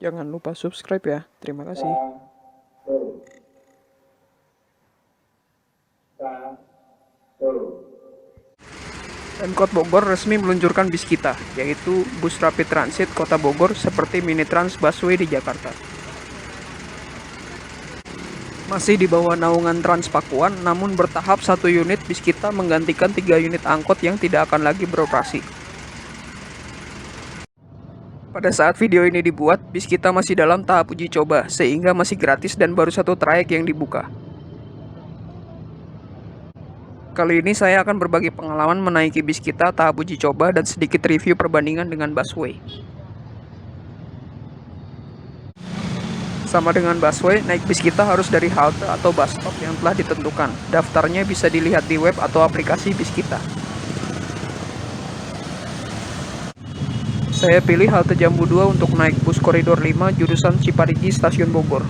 Jangan lupa subscribe ya. Terima kasih. Pemkot Bogor resmi meluncurkan bis kita, yaitu bus Rapid Transit Kota Bogor seperti Mini Trans Busway di Jakarta. Masih di bawah naungan Trans Pakuan, namun bertahap 1 unit bis kita menggantikan 3 unit angkot yang tidak akan lagi beroperasi. Pada saat video ini dibuat, bis kita masih dalam tahap uji coba, sehingga masih gratis dan baru 1 trayek yang dibuka. Kali ini saya akan berbagi pengalaman menaiki bis kita tahap uji coba dan sedikit review perbandingan dengan busway. Sama dengan busway, naik bis kita harus dari halte atau bus stop yang telah ditentukan. Daftarnya bisa dilihat di web atau aplikasi bis kita. Saya pilih halte Jambu 2 untuk naik bus koridor 5 jurusan Ciparigi Stasiun Bogor.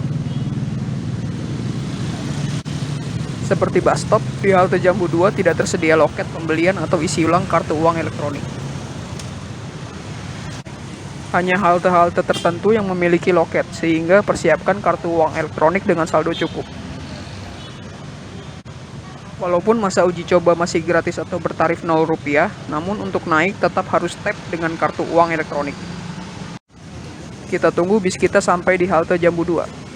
Seperti bus stop, di halte Jambu 2 tidak tersedia loket pembelian atau isi ulang kartu uang elektronik. Hanya halte-halte tertentu yang memiliki loket, sehingga persiapkan kartu uang elektronik dengan saldo cukup. Walaupun masa uji coba masih gratis atau bertarif Rp0, namun untuk naik tetap harus tap dengan kartu uang elektronik. Kita tunggu bis kita sampai di halte Jambu 2.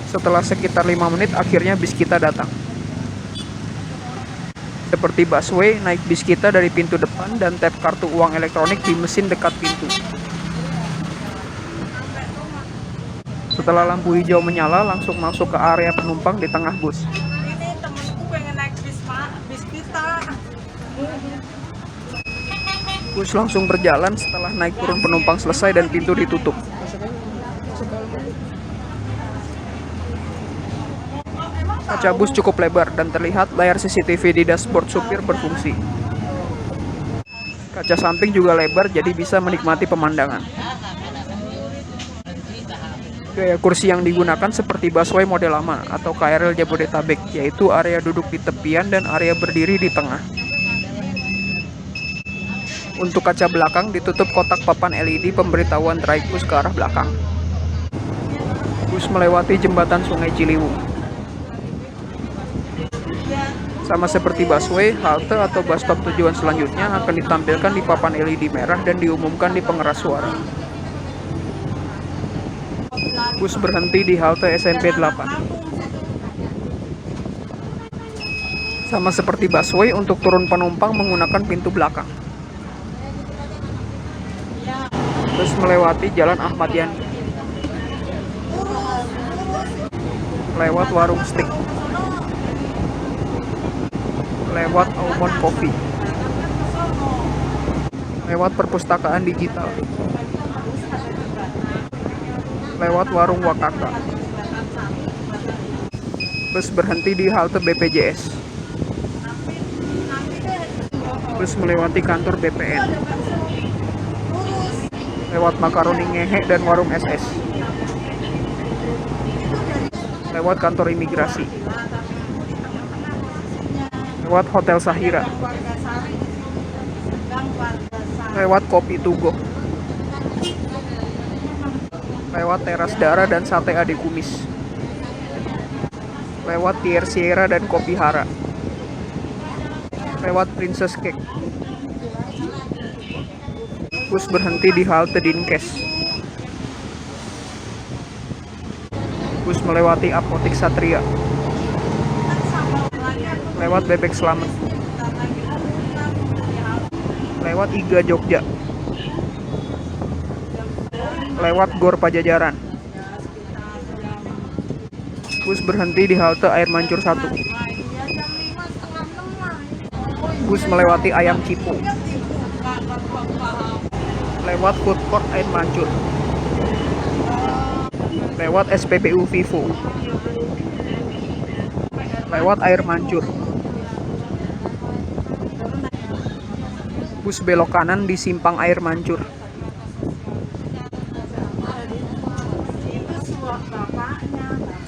Setelah sekitar 5 menit, akhirnya bis kita datang. Seperti busway, naik bis kita dari pintu depan dan tap kartu uang elektronik di mesin dekat pintu. Setelah lampu hijau menyala, langsung masuk ke area penumpang di tengah bus. Ini temenku pengen naik bis kita. Bus langsung berjalan setelah naik turun penumpang selesai dan pintu ditutup. Kaca bus cukup lebar dan terlihat layar CCTV di dashboard supir berfungsi. Kaca samping juga lebar jadi bisa menikmati pemandangan. Gaya kursi yang digunakan seperti busway model lama atau KRL Jabodetabek, yaitu area duduk di tepian dan area berdiri di tengah. Untuk kaca belakang ditutup kotak papan LED pemberitahuan trayek bus ke arah belakang. Bus melewati jembatan Sungai Ciliwung. Sama seperti busway, halte atau bus stop tujuan selanjutnya akan ditampilkan di papan LED merah dan diumumkan di pengeras suara. Bus berhenti di halte SMP 8. Sama seperti busway, untuk turun penumpang menggunakan pintu belakang. Bus melewati Jalan Ahmad Yani, lewat warung steak, lewat Almond Coffee, lewat perpustakaan digital, lewat warung Wakaka. Bus berhenti di halte BPJS. Bus melewati kantor BPN, lewat Makaroni Ngehe dan warung SS, lewat kantor imigrasi, lewat Hotel Sahira, lewat Kopi Tugo, lewat Teras Dara dan Sate Ade Kumis, lewat Tier Sierra dan Kopi Hara, lewat Princess Cake. Bus berhenti di halte Dinkes. Bus melewati Apotik Satria, lewat Bebek Slamet, lewat Iga Jogja, lewat Gor Pajajaran. Bus berhenti di halte Air Mancur 1. Bus melewati Ayam Cipu, lewat Food Court Air Mancur, lewat SPBU Vivo, lewat Air Mancur. Bus belok kanan di Simpang Air Mancur.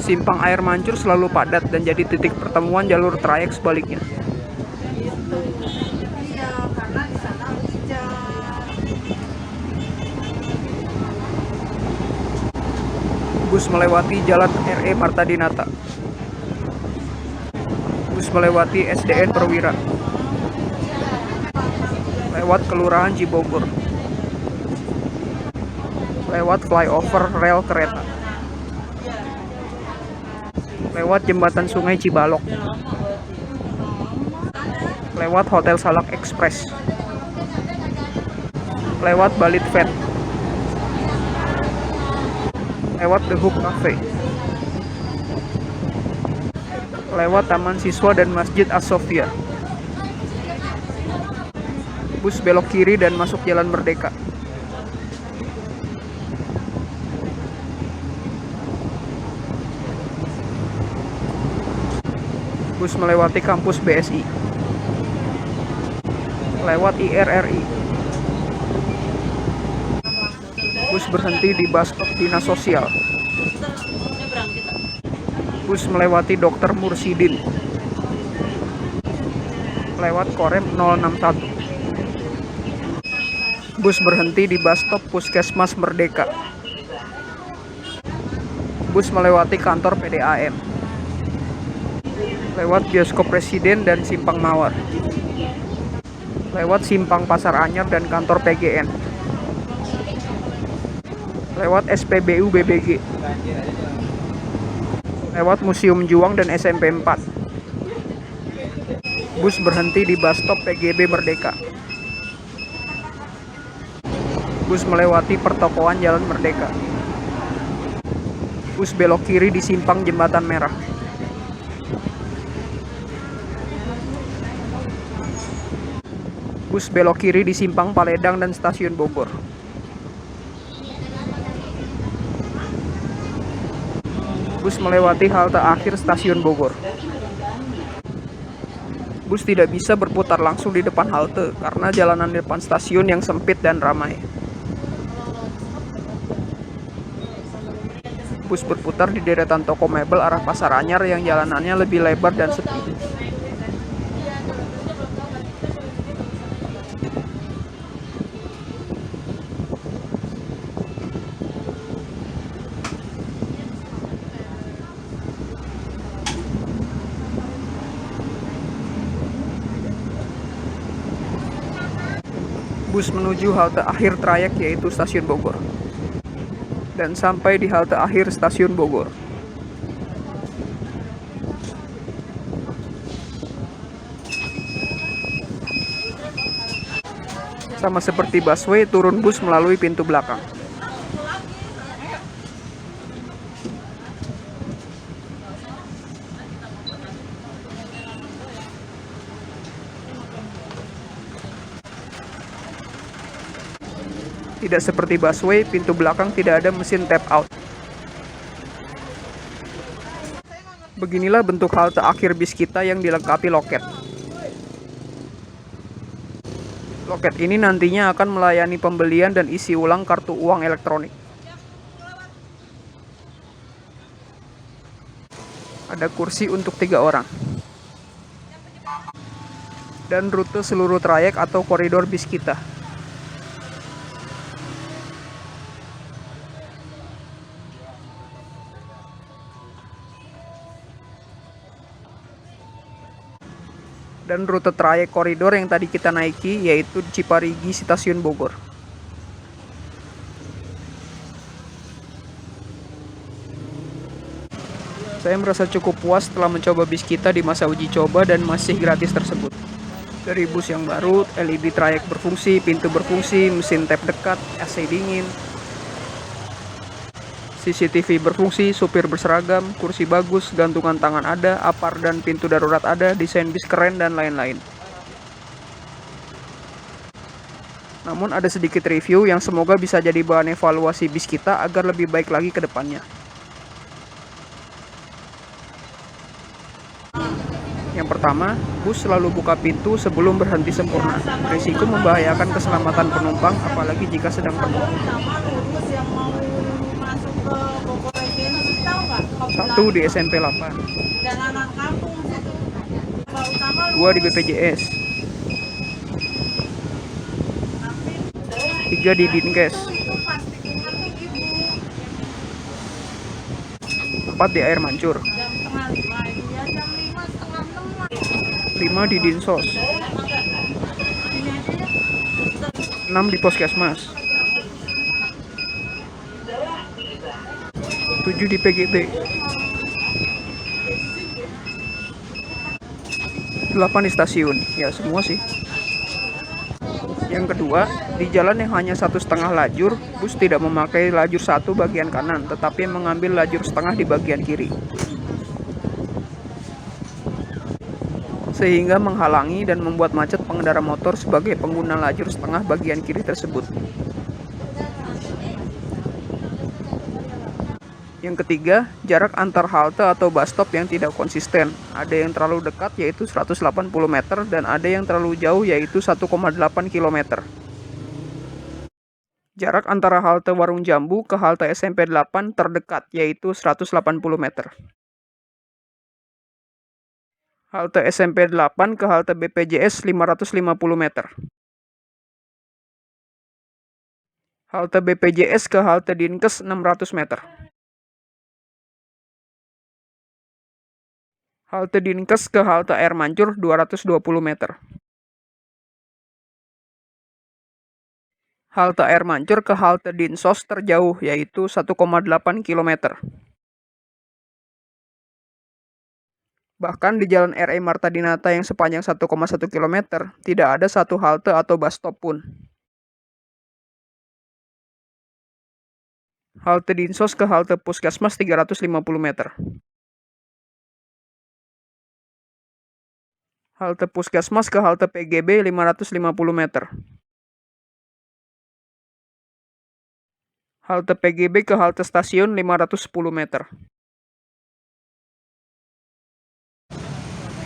Simpang Air Mancur selalu padat dan jadi titik pertemuan jalur trayek sebaliknya. Gitu. Iya, karena di sana hujan. Bus melewati Jalan RE Marta Dinata. Bus melewati SDN Perwira. Lewat Kelurahan Cibogor. Lewat flyover rel kereta. Lewat jembatan Sungai Cibalok. Lewat Hotel Salak Express. Lewat Balit Vet. Lewat The Hook Cafe. Lewat Taman Siswa dan Masjid As-Sofia. Bus belok kiri dan masuk Jalan Merdeka. Bus melewati kampus BSI. Lewat IRRI. Bus berhenti di bus stop Dinas Sosial. Bus melewati Dr. Mursidin. Lewat Korem 061. Bus berhenti di bus stop Puskesmas Merdeka. Bus melewati kantor PDAM. Lewat bioskop Presiden dan Simpang Mawar. Lewat Simpang Pasar Anyar dan kantor PGN. Lewat SPBU BBG. Lewat Museum Juang dan SMP 4. Bus berhenti di bus stop PGB Merdeka. Bus melewati pertokoan Jalan Merdeka. Bus belok kiri di Simpang Jembatan Merah. Bus belok kiri di Simpang Paledang dan Stasiun Bogor. Bus melewati halte akhir Stasiun Bogor. Bus tidak bisa berputar langsung di depan halte karena jalanan depan stasiun yang sempit dan ramai. Bus berputar di deretan toko mebel arah Pasar Anyar yang jalanannya lebih lebar dan sepi. Bus menuju halte akhir trayek yaitu Stasiun Bogor. Dan sampai di halte akhir Stasiun Bogor. Sama seperti busway, turun bus melalui pintu belakang. Tidak seperti busway, pintu belakang tidak ada mesin tap out. Beginilah bentuk halte akhir bis kita yang dilengkapi loket. Loket ini nantinya akan melayani pembelian dan isi ulang kartu uang elektronik. Ada kursi untuk 3 orang. Dan rute seluruh trayek atau koridor bis kita. Dan rute trayek koridor yang tadi kita naiki yaitu Ciparigi Stasiun Bogor. Saya merasa cukup puas setelah mencoba bis kita di masa uji coba dan masih gratis tersebut. Dari bus yang baru, LED trayek berfungsi, pintu berfungsi, mesin tap dekat, AC dingin, CCTV berfungsi, supir berseragam, kursi bagus, gantungan tangan ada, apar dan pintu darurat ada, desain bis keren, dan lain-lain. Namun ada sedikit review yang semoga bisa jadi bahan evaluasi bis kita agar lebih baik lagi ke depannya. Yang pertama, bus selalu buka pintu sebelum berhenti sempurna. Risiko membahayakan keselamatan penumpang apalagi jika sedang penuh. Sama lurus yang mau masuk ke Bogor Regency, tahu nggak? 1 di SMP 8, Jalanan kampung situ. Coba utama 2 di BPJS, 3 di Dinkes, itu pasti kan tuh ibu 4 di Air Mancur, jam setengah 5 itu ya jam 5 setengah 6 5 di Dinsos, ini aja ya. 6 di Puskesmas, 7 di PGB, 8 di stasiun. Ya semua sih. Yang kedua, di jalan yang hanya 1,5 lajur, bus tidak memakai lajur 1 bagian kanan, tetapi mengambil lajur setengah di bagian kiri, sehingga menghalangi dan membuat macet pengendara motor sebagai pengguna lajur setengah bagian kiri tersebut. Yang ketiga, jarak antar halte atau bus stop yang tidak konsisten. Ada yang terlalu dekat yaitu 180 meter dan ada yang terlalu jauh yaitu 1,8 km. Jarak antara halte Warung Jambu ke halte SMP 8 terdekat yaitu 180 meter. Halte SMP 8 ke halte BPJS 550 meter. Halte BPJS ke halte Dinkes 600 meter. Halte Dinkes ke halte Air Mancur 220 meter. Halte Air Mancur ke halte Dinsos terjauh yaitu 1,8 km. Bahkan di Jalan RE Marta Dinata yang sepanjang 1,1 km, tidak ada satu halte atau bus stop pun. Halte Dinsos ke halte Puskesmas 350 meter. Halte Puskesmas ke halte PGB 550 meter. Halte PGB ke halte stasiun 510 meter.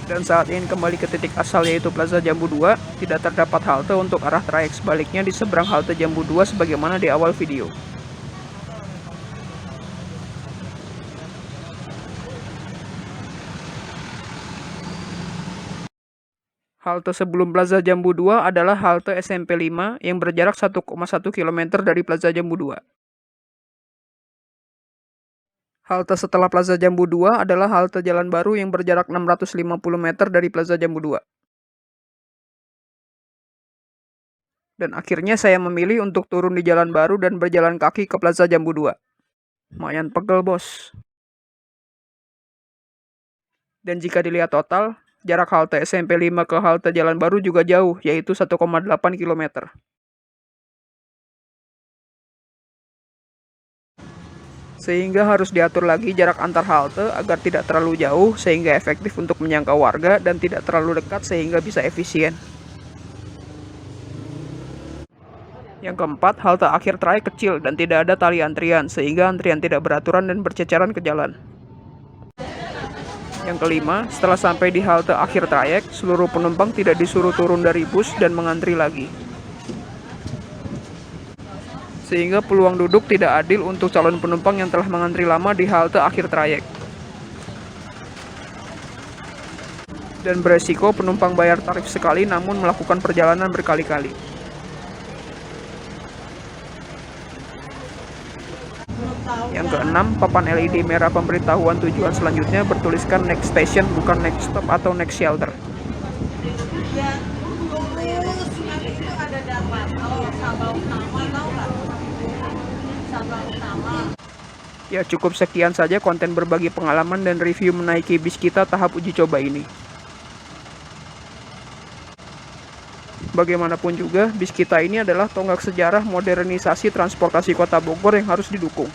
Dan saat ini kembali ke titik asal yaitu Plaza Jambu 2, tidak terdapat halte untuk arah trayek sebaliknya di seberang halte Jambu 2 sebagaimana di awal video. Halte sebelum Plaza Jambu 2 adalah halte SMP 5 yang berjarak 1,1 km dari Plaza Jambu 2. Halte setelah Plaza Jambu 2 adalah halte Jalan Baru yang berjarak 650 meter dari Plaza Jambu 2. Dan akhirnya saya memilih untuk turun di Jalan Baru dan berjalan kaki ke Plaza Jambu 2. Lumayan pegel, bos. Dan jika dilihat total, jarak halte SMP 5 ke halte Jalan Baru juga jauh, yaitu 1,8 km. Sehingga harus diatur lagi jarak antar halte agar tidak terlalu jauh sehingga efektif untuk menjangkau warga dan tidak terlalu dekat sehingga bisa efisien. Yang keempat, halte akhir trayek kecil dan tidak ada tali antrian sehingga antrian tidak beraturan dan berceceran ke jalan. Yang kelima, setelah sampai di halte akhir trayek, seluruh penumpang tidak disuruh turun dari bus dan mengantri lagi. Sehingga peluang duduk tidak adil untuk calon penumpang yang telah mengantri lama di halte akhir trayek. Dan beresiko penumpang bayar tarif sekali namun melakukan perjalanan berkali-kali. Yang keenam, papan LED merah pemberitahuan tujuan selanjutnya bertuliskan next station bukan next stop atau next shelter. Ya, lurus nanti itu ada dapat. Oh, Sabah Utama tahu nggak? Sabah Utama. Ya cukup sekian saja konten berbagi pengalaman dan review menaiki bis kita tahap uji coba ini. Bagaimanapun juga, bis kita ini adalah tonggak sejarah modernisasi transportasi Kota Bogor yang harus didukung.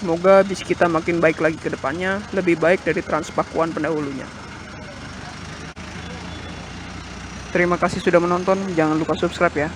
Semoga bis kita makin baik lagi ke depannya, lebih baik dari Transpakuan pendahulunya. Terima kasih sudah menonton, jangan lupa subscribe ya.